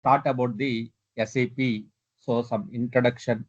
start about the SAP. So some introduction,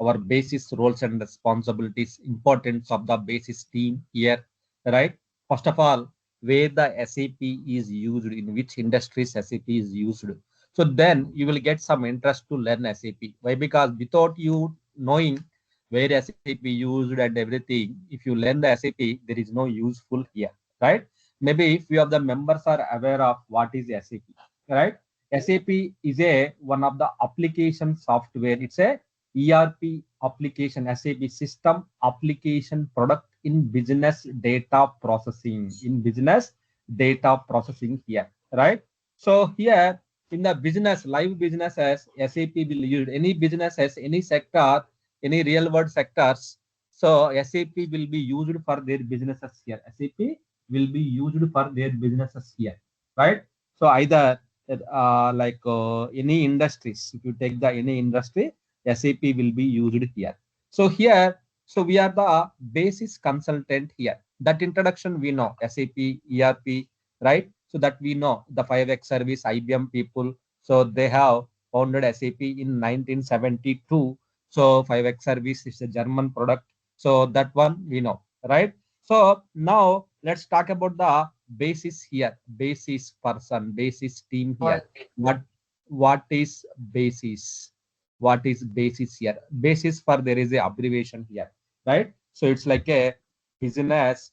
our basis roles and responsibilities, importance of the basis team here, right? First of all, where the SAP is used, in which industries SAP is used. So then you will get some interest to learn SAP. Why? Because without you knowing where SAP used and everything, if you learn the SAP, there is no useful here, right? Maybe if few of the members are aware of what is SAP, right? SAP is a one of the application software. It's a ERP application, SAP system application product in business data processing. In business data processing here, right? So here in the business, live businesses, SAP will use any businesses, any sector, any real world sectors. So SAP will be used for their businesses here. SAP will be used for their businesses here, right? So either any industries, if you take the any industry, SAP will be used here. So here, so we are the basis consultant here. That introduction we know, SAP, ERP, right? So that we know the 5X service, IBM people. So they have founded SAP in 1972. So 5X service is a German product. So that one we know, right? So now let's talk about the basis here, basis person, basis team here. What what is basis? What is basis here? Basis for there is a abbreviation here, right? So it's like a business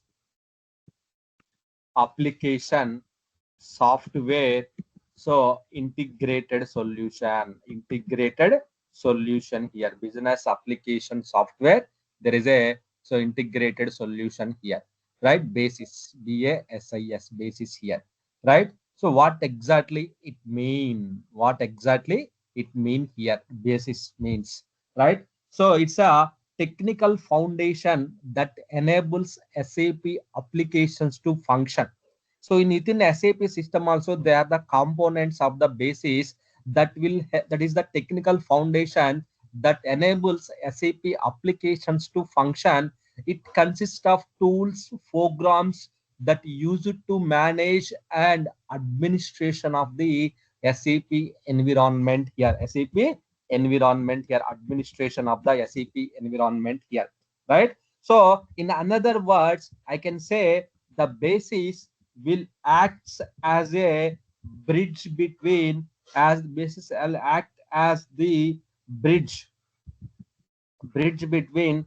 application software. So integrated solution here, business application software. There is a so integrated solution here, right? Basis, BASIS, basis here, right? So what exactly it mean? What exactly it mean here? Basis means, right? So it's a technical foundation that enables SAP applications to function. So in within SAP system also there are the components of the basis that is the technical foundation that enables SAP applications to function. It consists of tools, programs that use it to manage and administration of the SAP environment here. SAP environment here, administration of the SAP environment here, right? So in another words, I can say the basis will act as a bridge between as basis will act as the bridge bridge between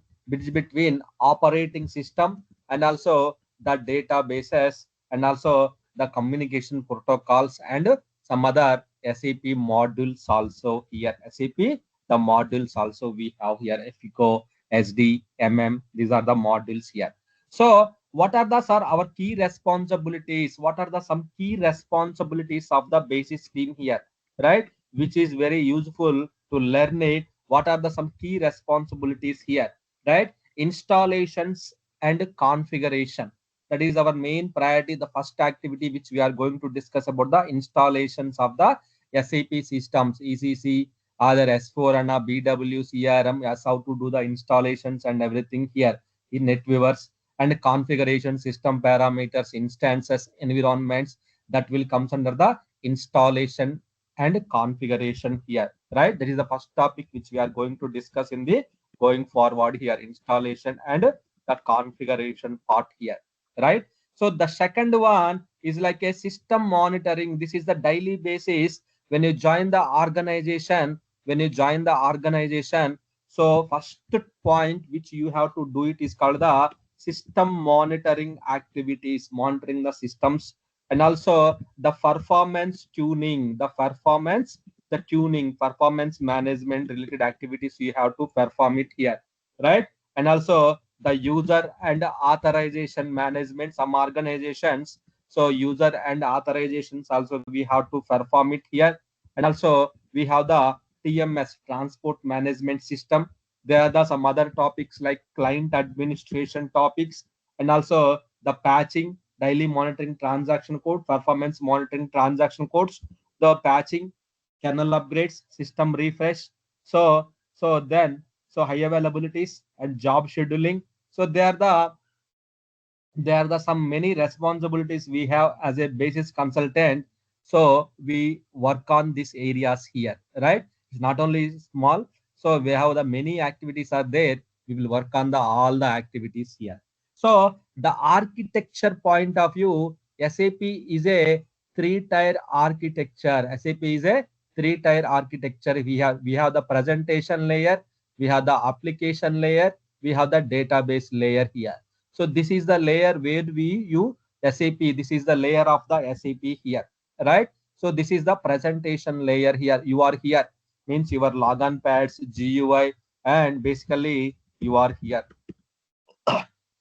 operating system and also the databases and also the communication protocols and some other SAP modules also here. SAP the modules also we have here, FICO, SD, MM. These are the modules here. So what are the sir our key responsibilities? What are the some key responsibilities of the basis team here, right? Which is very useful to learn it. What are the some key responsibilities here, right? Installations and configuration. That is our main priority, the first activity which we are going to discuss about the installations of the SAP systems, ECC, other S4 and BW, CRM, as how to do the installations and everything here in NetWeavers, and configuration, system parameters, instances, environments, that will comes under the installation and configuration here, right? That is the first topic which we are going to discuss in the going forward here, installation and the configuration part here, right? So the second one is like a system monitoring. This is the daily basis when you join the organization. When you join the organization, so first point which you have to do it is called the system monitoring activities, monitoring the systems, and also the performance tuning, the tuning, performance management related activities you have to perform it here, right? And also the user and authorization management, some organizations, so user and authorizations also we have to perform it here. And also we have the TMS, transport management system. There are the some other topics like client administration topics, and also the patching, daily monitoring transaction code, performance monitoring transaction codes, the patching, kernel upgrades, system refresh. So high availabilities and job scheduling. So there are the some many responsibilities we have as a basis consultant. So we work on these areas here, right? It's not only small. So we have the many activities are there. We will work on the all the activities here. So the architecture point of view, SAP is a three-tier architecture. SAP is a three-tier architecture. We have the presentation layer, we have the application layer, we have the database layer here. So this is the layer where we use SAP. This is the layer of the SAP here, right? So this is the presentation layer here. You are here means your login pads, GUI, and basically you are here.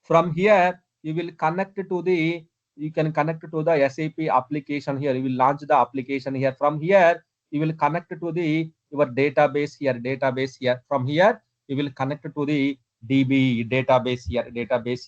From here, you will connect to the you can connect to the SAP application here. You will launch the application here. From here, you will connect to the your database here. From here, you will connect to the DB database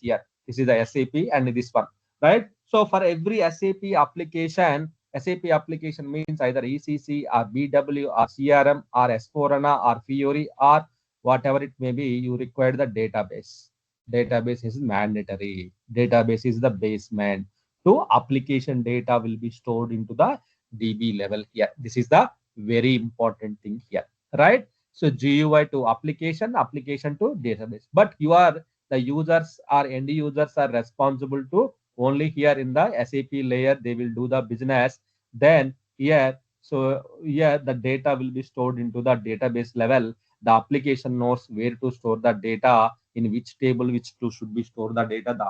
here. This is the SAP and this one, right? So for every SAP application means either ECC or BW or CRM or S4HANA or Fiori or whatever it may be, you require the database. Database is mandatory. Database is the basement. So application data will be stored into the DB level here. This is the very important thing here, right? So GUI to application, application to database. But the users or end users are responsible to only here in the SAP layer. They will do the business. Then here, so here the data will be stored into the database level. The application knows where to store the data, in which table which to should be stored the data. The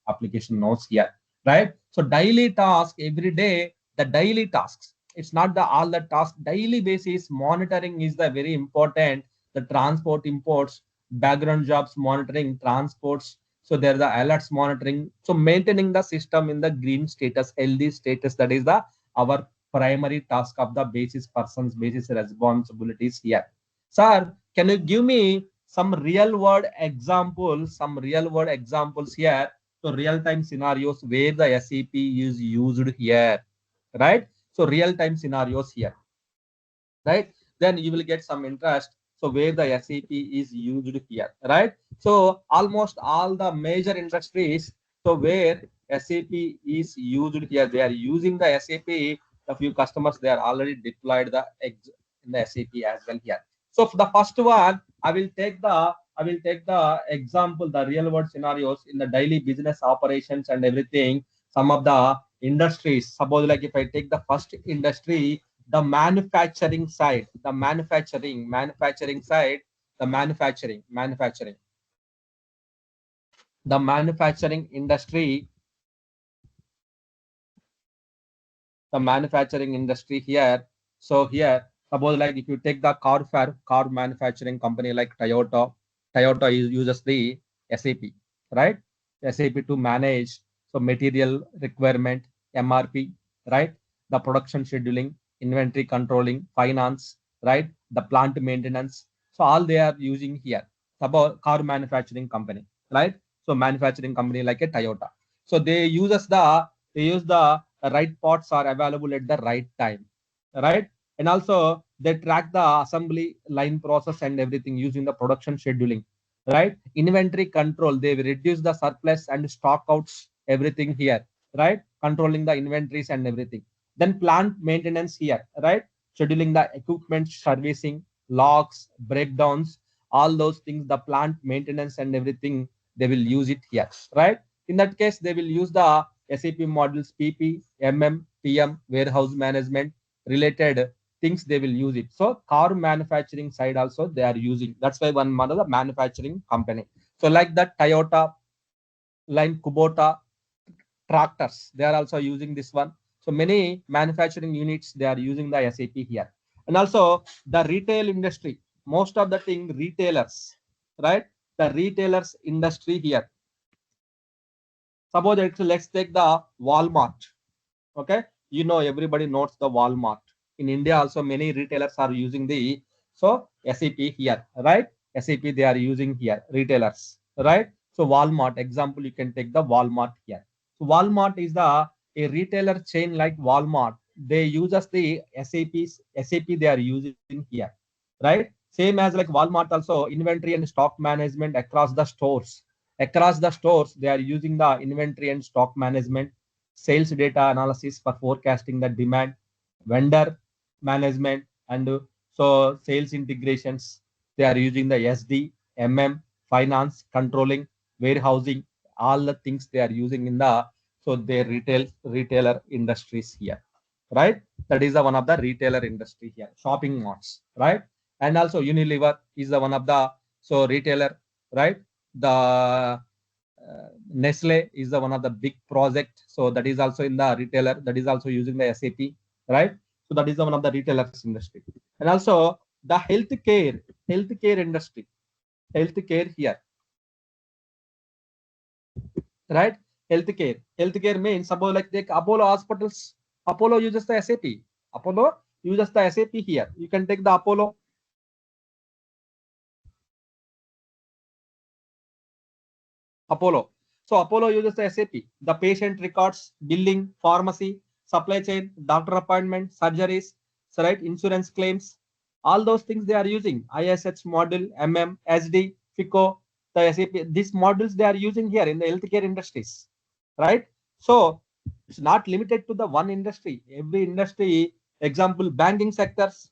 application knows here, right? So daily task every day, the daily tasks, it's not the all the task. Daily basis monitoring is the very important. The transport imports, background jobs monitoring, transports, so there are the alerts monitoring. So maintaining the system in the green status, healthy status, that is the our primary task of the basis persons basis responsibilities here. Sir, can you give me some real world examples, here? So real time scenarios where the SAP is used here, right? So real time scenarios here, right? Then you will get some interest. So where the SAP is used here, right? So almost all the major industries, so where SAP is used here, they are using the SAP. A few customers, they are already deployed in the SAP as well here. So for the first one, I will take the example, the real world scenarios in the daily business operations and everything. Some of the industries, suppose like if I take the first industry, the manufacturing side, the manufacturing industry, here. So here, suppose like if you take the car manufacturing company like Toyota uses the SAP, right? SAP to manage so material requirement, MRP, right? The production scheduling, inventory controlling, finance, right? The plant maintenance. So all they are using here. Suppose car manufacturing company, right? So manufacturing company like a Toyota. So they use the right parts are available at the right time, right? And also they track the assembly line process and everything using the production scheduling, right? Inventory control, they will reduce the surplus and stock outs, everything here, right? Controlling the inventories and everything. Then plant maintenance here, right? Scheduling the equipment servicing, logs, breakdowns, all those things, the plant maintenance and everything, they will use it here, right? In that case, they will use the SAP models PP, MM, PM, warehouse management related things, they will use it. So car manufacturing side also they are using. That's why one of the manufacturing company. So like that Toyota line, Kubota tractors, they are also using this one. So many manufacturing units, they are using the SAP here. And also the retail industry, most of the thing retailers, right? The retailers industry here. Suppose let's take the Walmart. Okay, you know everybody knows the Walmart. In India also many retailers are using the so SAP here, right? SAP they are using here, retailers, right? So Walmart example, you can take the Walmart here. So Walmart is the a retailer chain like Walmart. They use us the SAP they are using here, right? Same as like Walmart also inventory and stock management across the stores. Across the stores they are using the inventory and stock management. sales data analysis for forecasting the demand, vendor management, and so sales integrations. They are using the SD, MM, finance, controlling, warehousing, all the things they are using in the so their retailer industries here, right? That is the one of the retailer industry here, shopping malls, right? And also Unilever is the one of the so retailer, right? The Nestle is the one of the big project. So that is also in the retailer. That is also using the SAP, right? So that is the one of the retailers industry. And also the healthcare industry, healthcare here, right? Healthcare means suppose like take Apollo hospitals. Apollo uses the SAP. Apollo uses the SAP here. You can take the Apollo. So Apollo uses the SAP, the patient records, billing, pharmacy, supply chain, doctor appointment, surgeries, so right, insurance claims, all those things they are using. ISH model, MM, SD, FICO, the SAP. These modules they are using here in the healthcare industries, right? So it's not limited to the one industry. Every industry, example, banking sectors,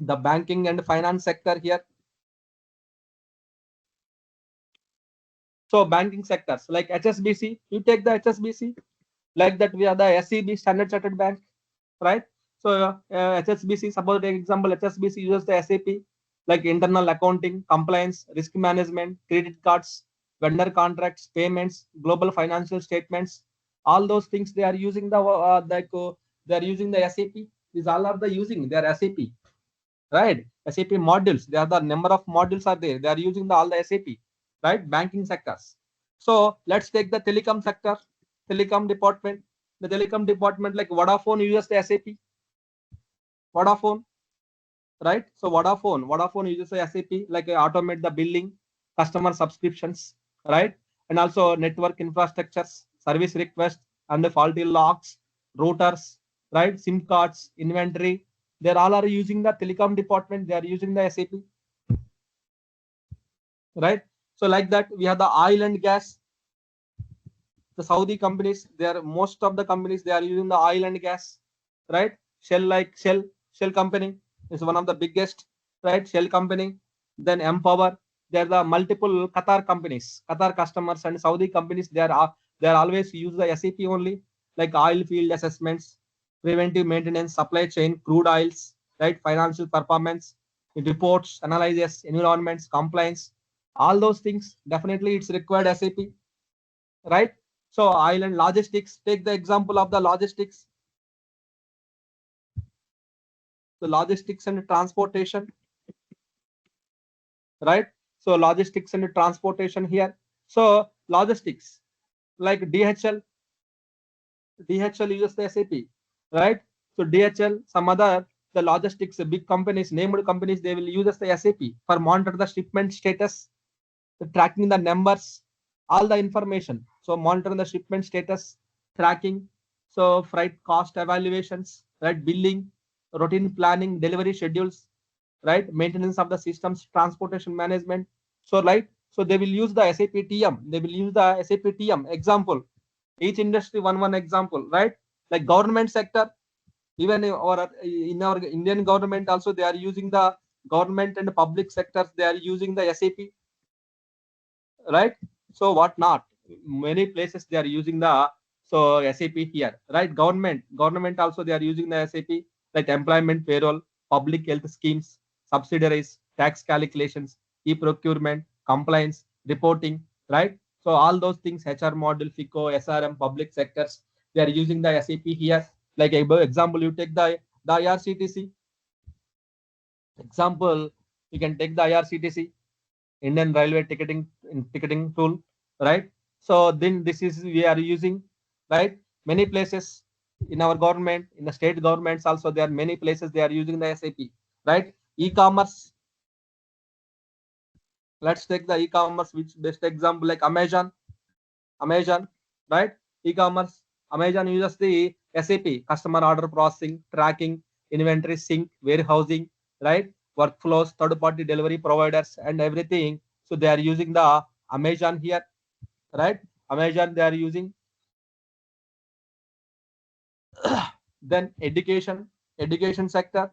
the banking and finance sector here. So banking sectors like HSBC, you take the HSBC, like that we are the SEB, Standard Chartered Bank, right? So HSBC, suppose take example, HSBC uses the SAP like internal accounting, compliance, risk management, credit cards, vendor contracts, payments, global financial statements, all those things they are using they are using the SAP. These all are the using their SAP, right? SAP modules. There are the number of modules are there. They are using all the SAP, right? Banking sectors. So let's take the telecom sector, telecom department. The telecom department like Vodafone uses the SAP. Vodafone, right? So Vodafone uses the SAP like automate the billing, customer subscriptions, right? And also network infrastructures, service requests, and the faulty logs, routers, right? SIM cards, inventory. They all are using the telecom department. They are using the SAP, right? So like that, we have the oil and gas. The Saudi companies, they are most of the companies they are using the oil and gas, right? Shell company is one of the biggest, right? Shell company. Then Empower. There are the multiple Qatar companies, Qatar customers and Saudi companies. They are always use the SAP only, like oil field assessments, preventive maintenance, supply chain, crude oils, right? Financial performance, reports, analysis, environments, compliance, all those things. Definitely, it's required SAP, right? So island logistics, take the example of the logistics, the logistics and transportation, right? So logistics and transportation here. So logistics like DHL uses the SAP, right? So DHL, some other the logistics, the big companies, named companies, they will use the SAP for monitor the shipment status, the tracking the numbers, all the information. So monitoring the shipment status, tracking, so freight cost evaluations, right? Billing, routine planning, delivery schedules, right? Maintenance of the systems, transportation management. So right, so they will use the SAP TM. They will use the SAP TM. Example, each industry one example, right? Like government sector, even in our Indian government also they are using the government and public sectors. They are using the SAP, right? So what not? Many places they are using the so SAP here, right? Government also they are using the SAP like employment payroll, public health schemes, subsidiaries, tax calculations, e-procurement, compliance, reporting, right? So all those things, HR model, FICO, SRM, public sectors, they are using the SAP here. Like example, you take the IRCTC example, you can take the IRCTC Indian Railway ticketing tool, right? So then this is we are using, right? Many places in our government, in the state governments also, there are many places they are using the SAP, right? E-commerce. Let's take the e-commerce, which best example like Amazon, right? E-commerce. Amazon uses the SAP, customer order processing, tracking, inventory sync, warehousing, right? Workflows, third-party delivery providers, and everything. So they are using the Amazon here, right? Amazon they are using. Then education sector,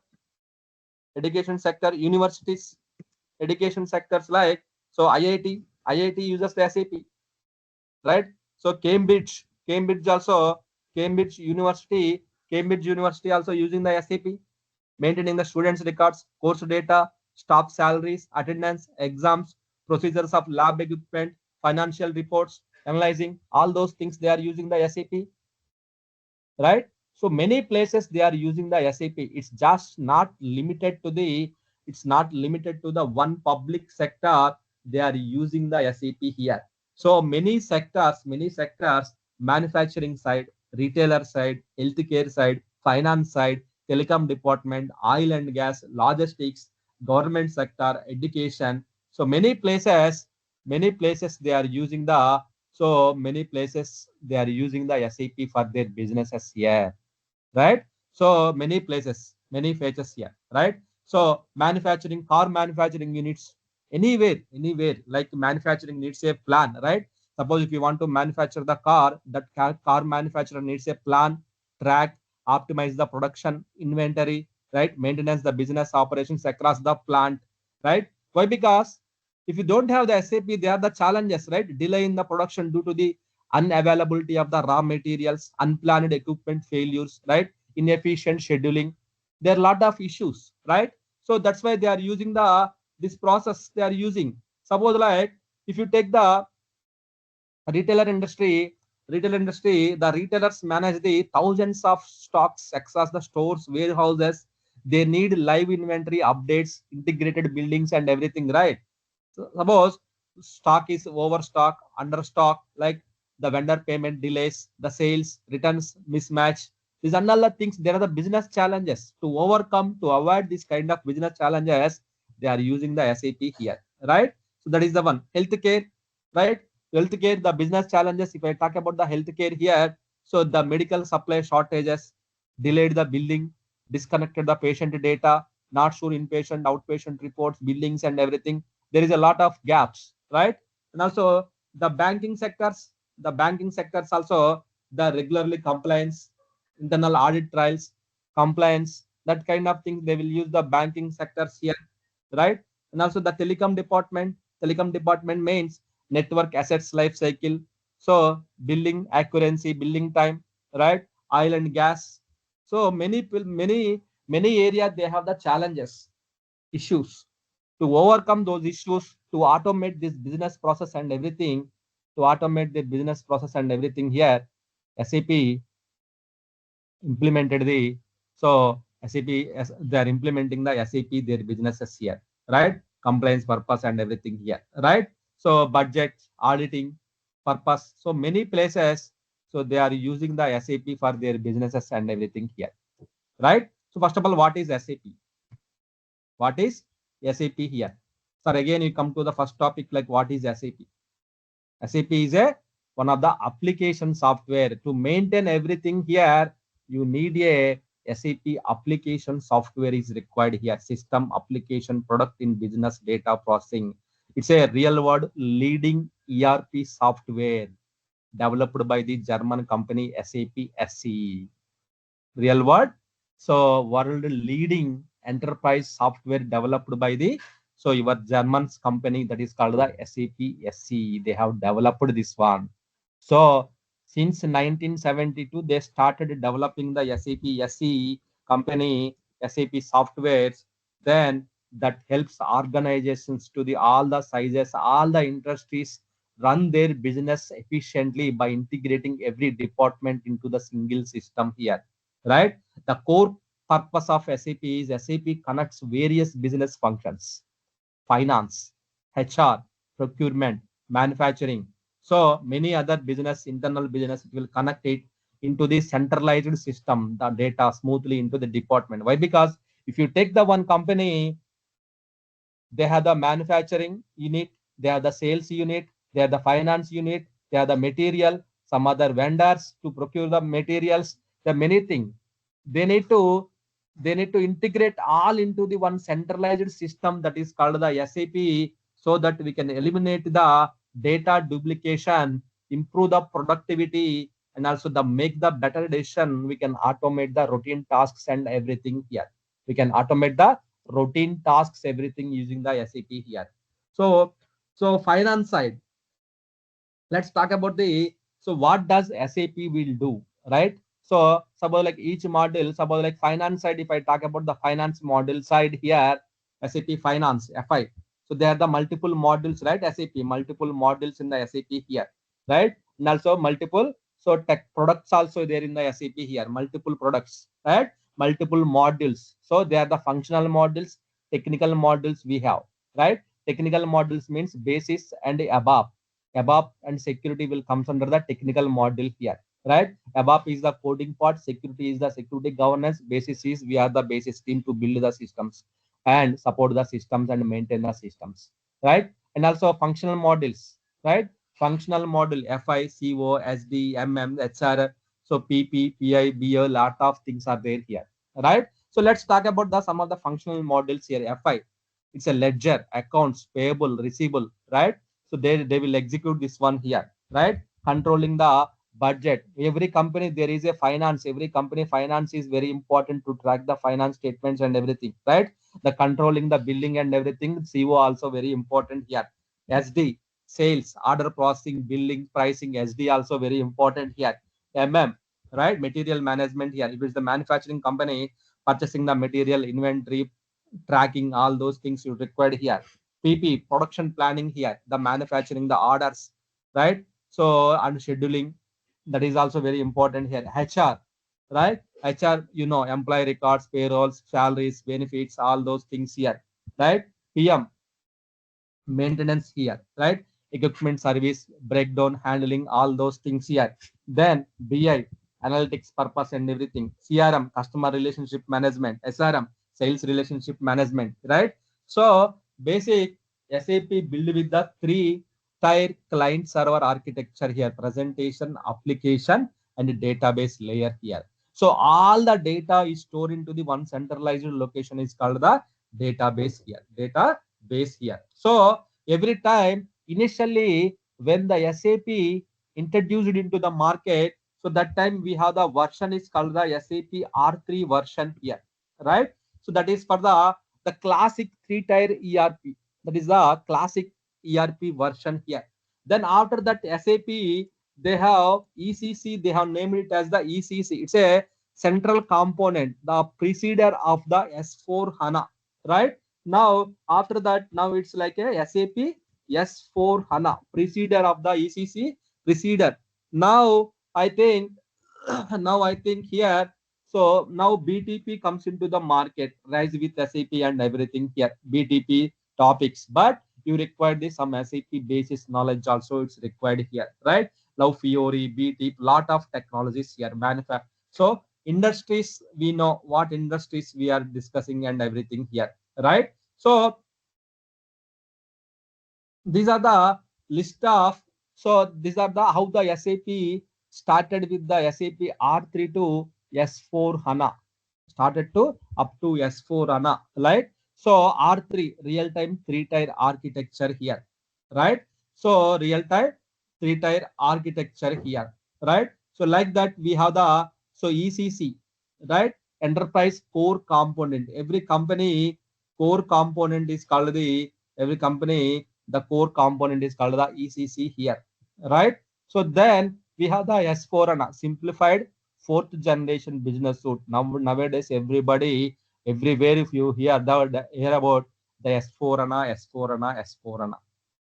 universities, education sectors like so IIT uses the SAP, right? So Cambridge University, Cambridge University also using the SAP, maintaining the students' records, course data, staff salaries, attendance, exams, procedures of lab equipment, financial reports, analyzing all those things they are using the SAP, right? So many places they are using the SAP. It's not limited to the one public sector. They are using the SAP here. So many sectors, manufacturing side, retailer side, healthcare side, finance side, telecom department, oil and gas, logistics, government sector, education. So many places they are using the many places they are using the SAP for their businesses here, right? So many places, many features here, right? So car manufacturing units, anywhere, like manufacturing needs a plan, right? Suppose if you want to manufacture the car, that car manufacturer needs a plan, track, optimize the production, inventory, right? Maintenance the business operations across the plant, right? Why? Because if you don't have the SAP, there are the challenges, right? Delay in the production due to the unavailability of the raw materials, unplanned equipment failures, right? Inefficient scheduling. There are a lot of issues, right? So that's why they are using this process they are using. Suppose like if you take the retailer industry, the retailers manage the thousands of stocks across the stores, warehouses. They need live inventory updates, integrated buildings and everything, right? So suppose stock is overstock, understock, like the vendor payment delays, the sales, returns mismatch. These are all the things. There are the business challenges to overcome to avoid this kind of business challenges. They are using the SAP here, right? So that is the one. Healthcare, right? Healthcare, the business challenges. If I talk about the healthcare here, so the medical supply shortages, delayed the billing, disconnected the patient data, not sure inpatient, outpatient reports, billings, and everything. There is a lot of gaps, right? And also the banking sectors also the regularly compliance, internal audit trials, compliance, that kind of things. They will use the banking sectors here, right? And also the telecom department means network assets life cycle. So billing accuracy, billing time, right? Oil and gas. So many areas they have the challenges, issues. To overcome those issues, to automate this business process and everything, to automate the business process and everything here, SAP implemented they are implementing the SAP their businesses here, right? Compliance purpose and everything here, right? So budget, auditing purpose. So many places, so they are using the SAP for their businesses and everything here, right? So first of all, what is SAP? What is SAP here? Sir, again, you come to the first topic like what is SAP? SAP is one of the application software. To maintain everything here, you need a SAP application software is required here. System application product in business data processing. It's a real world leading ERP software developed by the German company SAP SE. Real world. So world leading enterprise software developed by the your German's company that is called the SAP SE. They have developed this one. So since 1972, they started developing the SAP SE company, SAP softwares. Then that helps organizations to the all the sizes, all the industries run their business efficiently by integrating every department into the single system here, right? The core purpose of SAP is SAP connects various business functions, finance, HR, procurement, manufacturing. So many other business, internal business, it will connect it into the centralized system, the data smoothly into the department. Why? Because if you take the one company, they have the manufacturing unit, they have the sales unit, they have the finance unit, they have the material, some other vendors to procure the materials. There are many things. They need to integrate all into the one centralized system that is called the SAP, so that we can eliminate the data duplication, improve the productivity, and also the make the better decision. We can automate the routine tasks and everything here. We can automate the routine tasks, everything using the SAP here. So, so finance side, let's talk about the, so what does SAP will do, right? So suppose like each module, suppose like finance side, if I talk about the finance module side here, SAP Finance, FI. So there are the multiple modules, right? SAP, multiple modules in the SAP here, right? And also multiple, so tech products also there in the SAP here, multiple products, right? Multiple modules. So they are the functional modules, technical modules we have, right? Technical modules means basis and above. ABAP and security will comes under the technical module here, right? ABAP is the coding part, security is the security governance, basis is we are the basis team to build the systems and support the systems and maintain the systems, right? And also functional modules, right? Functional module FI, CO, SD, MM, HR, so PP, PI, BO, lot of things are there here, right? So let's talk about the some of the functional modules here. FI, it's a ledger, accounts, payable, receivable, right? So they will execute this one here, right? Controlling the budget. Every company there is a finance. Every company finance is very important to track the finance statements and everything, right? The controlling the billing and everything. CO also very important here. SD, sales, order processing, billing, pricing. SD also very important here. MM, right? Material management here. If it's the manufacturing company, purchasing the material, inventory, tracking, all those things you required here. PP, production planning here, the manufacturing, the orders, right? So, and scheduling, that is also very important here. HR, right? HR, you know, employee records, payrolls, salaries, benefits, all those things here, right? PM, maintenance here, right? Equipment service, breakdown, handling, all those things here. Then BI, analytics purpose and everything. CRM, customer relationship management. SRM, sales relationship management, right? So basic SAP build with the three tier client server architecture here, presentation, application, and database layer here. So all the data is stored into the one centralized location is called the database here. Database here. So every time initially when the SAP introduced into the market, so that time we have the version is called the SAP R3 version here, right? So that is for the classic three-tier ERP. That is the classic ERP version here. Then after that SAP, they have ECC, they have named it as the ECC. It's a central component, the preceder of the S4 HANA, right? Now after that, now it's like a SAP S4 HANA, preceder of the ECC, preceder. Now I think, now I think here, so now BTP comes into the market, rise with SAP and everything here, BTP topics, but you require this some SAP basis knowledge also it's required here, right? Now Fiori, BTP, lot of technologies here, manufacture. So industries, we know what industries we are discussing and everything here, right? So these are the list of, so these are the how the SAP started with the SAP R3 to S4 HANA, started to up to S4 HANA, right? So R3 real time three tier architecture here, right? So real time three tier architecture here, right? So like that we have the, so ECC, right? Enterprise core component. Every company core component is called the, every company the core component is called the ECC here, right? So then we have the S4 HANA, simplified fourth generation business suite. Now nowadays everybody everywhere if you hear about the S4 HANA, S4 HANA, S4 HANA,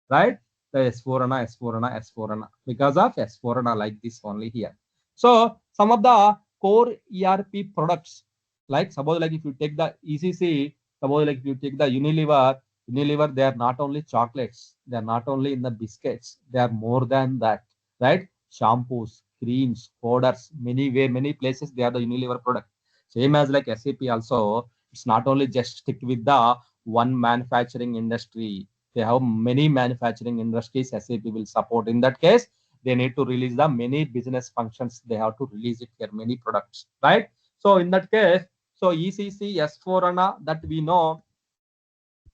right? The S4 HANA, S4 HANA, S4 HANA, because of S4 HANA like this only here. So some of the core ERP products, like suppose like if you take the ECC, suppose like if you take the Unilever, they are not only chocolates, they are not only in the biscuits, they are more than that, right? Shampoos, creams, powders, many way, many places they are the Unilever product. Same as like SAP also, it's not only just stick with the one manufacturing industry. They have many manufacturing industries SAP will support. In that case, they need to release the many business functions. They have to release it here, many products, right? So in that case, so ECC, S4 HANA that we know,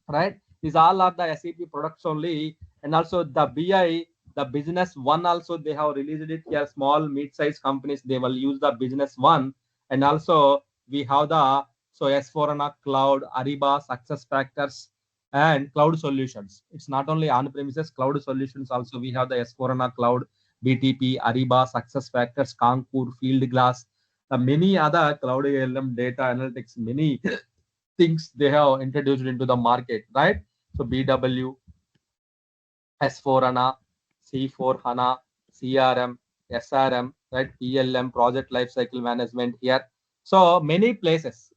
right? These all are the SAP products only, and also the BI, the business one also they have released it here. Small mid-sized companies they will use the business one, and also we have the so S4 HANA Cloud, Ariba, Success Factors, and cloud solutions. It's not only on-premises cloud solutions. Also, we have the S4 HANA Cloud, BTP, Ariba, Success Factors, Concur, Field Glass, many other cloud ALM, data analytics, many things they have introduced into the market, right? So BW, S4 HANA, C4 HANA, CRM, SRM, right? PLM, project lifecycle management here. So many places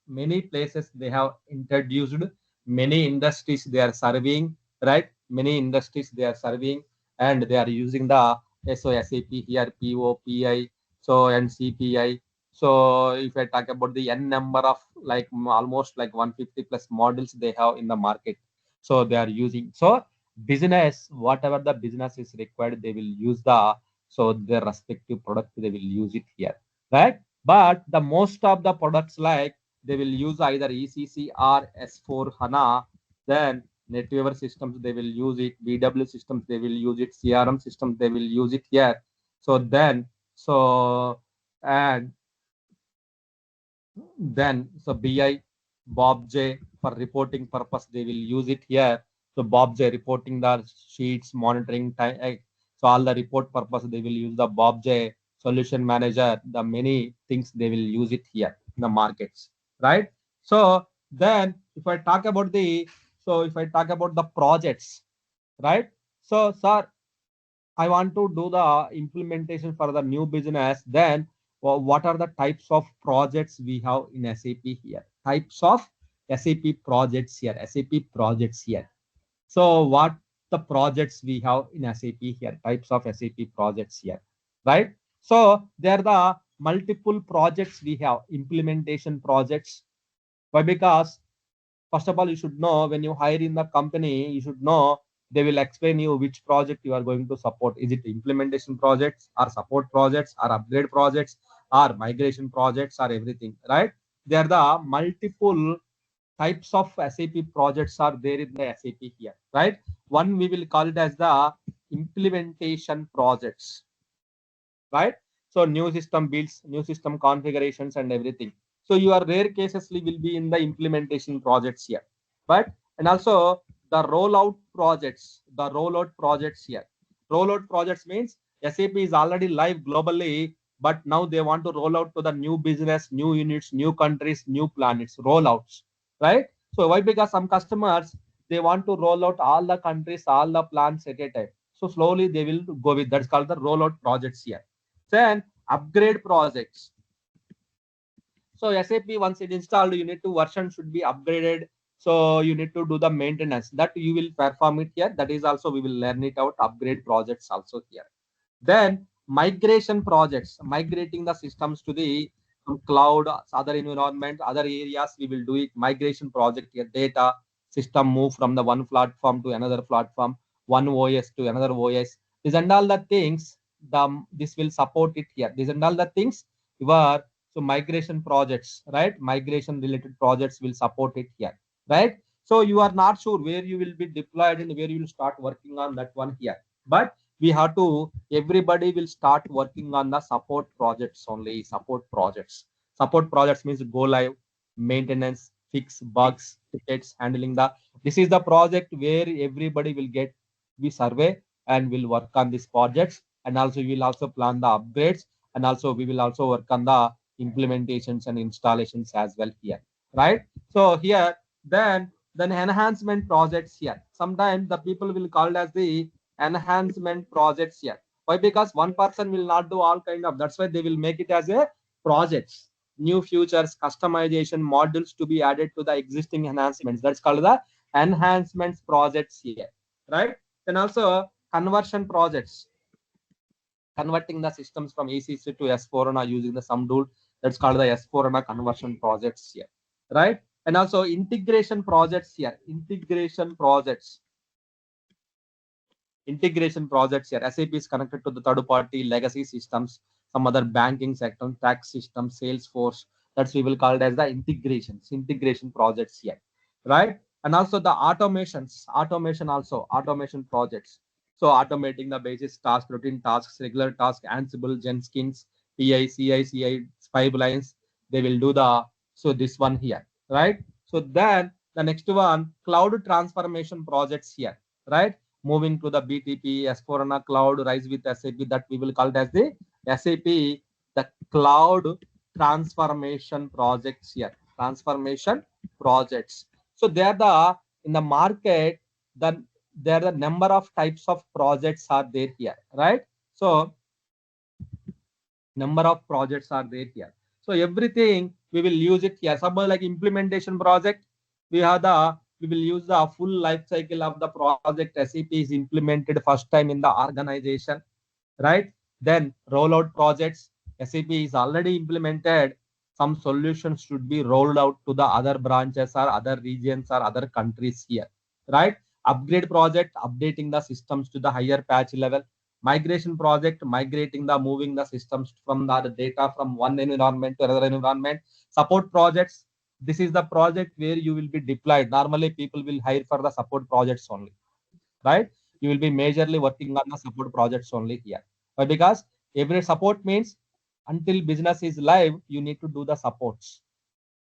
they have introduced, many industries they are serving, right? Many industries they are serving, and they are using the SAP here, PO, PI, so and CPI. So if I talk about the N number of like almost like 150 plus models they have in the market, so they are using. So business, whatever the business is required, they will use the so their respective product they will use it here, right? But the most of the products like they will use either ECC or S4 HANA, then NetWeaver systems they will use it, BW systems they will use it, CRM systems they will use it here. So then so and then so BI, Bob J for reporting purpose they will use it here. So Bob J reporting the sheets, monitoring time. So all the report purpose they will use the Bob J solution manager. The many things they will use it here in the markets, right? So then if I talk about the projects, right? So sir, I want to do the implementation for the new business. Then, what are the types of projects we have in SAP here? Types of SAP projects here. SAP projects here. So, what the projects we have in SAP here? Types of SAP projects here, right? So, there are the multiple projects we have. Implementation projects. Why? Because first of all, you should know when you hire in the company, you should know they will explain you which project you are going to support. Is it implementation projects or support projects or upgrade projects or migration projects or everything, right? There are the multiple types of SAP projects are there in the SAP here, right? One we will call it as the implementation projects, right? So new system builds, new system configurations and everything. So your rare cases will be in the implementation projects here, but and also the rollout projects here. Rollout projects means SAP is already live globally, but now they want to roll out to the new business, new units, new countries, new planets, rollouts, right? So why? Because some customers they want to roll out all the countries, all the plants at a time. So slowly they will go with that's called the rollout projects here. Then upgrade projects. So SAP once it installed, you need to version should be upgraded. So you need to do the maintenance that you will perform it here. That is also we will learn it out. Upgrade projects also here. Then migration projects, migrating the systems to the cloud, other environment, other areas. We will do it. Migration project here. Data system move from the one platform to another platform, one OS to another OS. These and all the things. This will support it here. These and all the things. Your so migration projects, right? Migration related projects will support it here, right? So you are not sure where you will be deployed and where you will start working on that one here, but we have to everybody will start working on the support projects only. Support projects means go live, maintenance, fix bugs, tickets, handling the this is the project where everybody will get we survey and will work on these projects, and also we will also plan the upgrades, and also we will also work on the implementations and installations as well here, right? So here then enhancement projects here. Sometimes the people will call it as the enhancement projects here. Why? Because one person will not do all kind of. That's why they will make it as a projects. New features, customization, modules to be added to the existing enhancements. That's called the enhancements projects here, right? Then also conversion projects, converting the systems from ECC to S4 HANA using the some tool. That's called the S4 HANA conversion projects here, right? And also integration projects here. Integration projects here. SAP is connected to the third party legacy systems, some other banking sector, tax system, Salesforce. That's we will call it as the integration projects here, right? And also the automation also automation projects. So automating the basis task, routine tasks, regular tasks, Ansible, Jenkins, PI, CI, CI, pipelines. They will do the, so this one here, right? So then the next one, cloud transformation projects here, right? Moving to the BTP, S4HANA Cloud, Rise with SAP, that we will call it as the SAP, the cloud transformation projects here, transformation projects. So they are the, in the market, the there are the number of types of projects are there here, right? So number of projects are there here. So everything we will use it here. Suppose like implementation project, we will use the full life cycle of the project. SAP is implemented first time in the organization, right? Then rollout projects, SAP is already implemented. Some solutions should be rolled out to the other branches or other regions or other countries here, right? Upgrade project, updating the systems to the higher patch level. Migration project, migrating the, moving the systems from the data from one environment to another environment. Support projects, this is the project where you will be deployed. Normally people will hire for the support projects only, right? You will be majorly working on the support projects only here. But because every support means until business is live, you need to do the supports.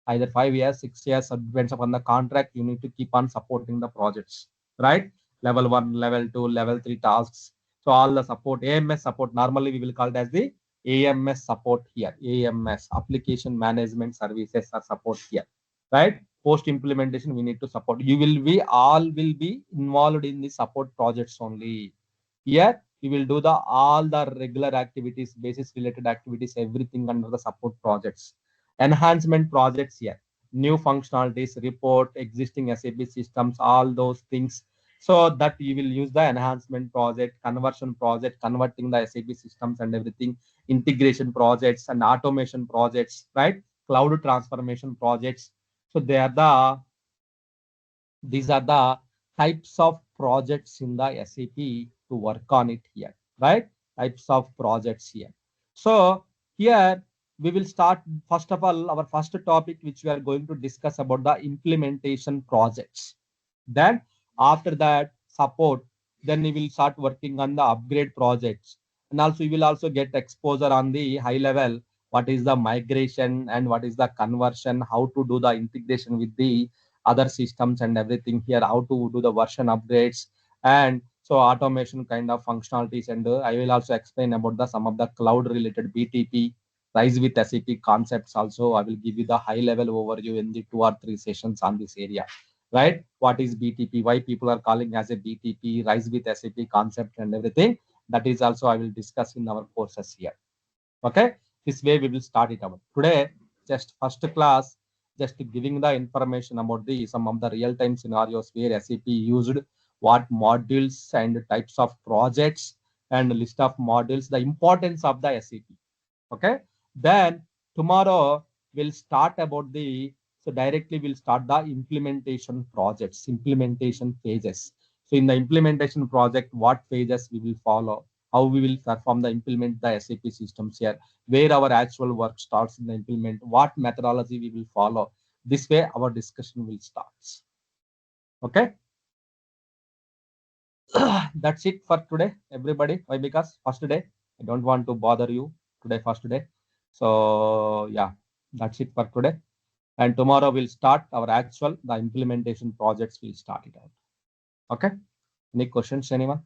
Either 5 years, 6 years, depends upon the contract. You need to keep on supporting the projects, right? Level 1, level 2, level 3 tasks. So all the support, AMS support, normally we will call it as the AMS support here. AMS, application management services are support here, right? Post implementation, we need to support. You will be, all will be involved in the support projects only. Here we will do the all the regular activities, basis related activities, everything under the support projects. Enhancement projects here, new functionalities, report, existing SAP systems, all those things. So that you will use the enhancement project, conversion project, converting the SAP systems and everything, integration projects and automation projects, right? Cloud transformation projects. So they are the, these are the types of projects in the SAP to work on it here, right? Types of projects here. So here we will start, first of all, our first topic, which we are going to discuss about the implementation projects. Then after that, support. Then we will start working on the upgrade projects. And also we will also get exposure on the high level. What is the migration and what is the conversion, how to do the integration with the other systems and everything here, how to do the version upgrades, and so automation kind of functionalities. And I will also explain about the some of the cloud related BTP, Rise with SAP concepts. Also, I will give you the high level overview in the 2 or 3 sessions on this area, right? What is BTP? Why people are calling as a BTP? Rise with SAP concept and everything. That is also I will discuss in our courses here. Okay, this way we will start it out today. Just first class, just giving the information about the some of the real-time scenarios where SAP used what modules and types of projects and list of modules, the importance of the SAP. Okay, then tomorrow we'll start about the, so directly we'll start the implementation projects, implementation phases. So in the implementation project, what phases we will follow, how we will perform the implement the SAP systems here, where our actual work starts in the implement, what methodology we will follow. This way our discussion will start. Okay. That's it for today, everybody. Why? Because first day, I don't want to bother you today, first day. So yeah, that's it for today. And tomorrow we'll start our actual, the implementation projects, we'll start it out. Okay. Any questions, anyone?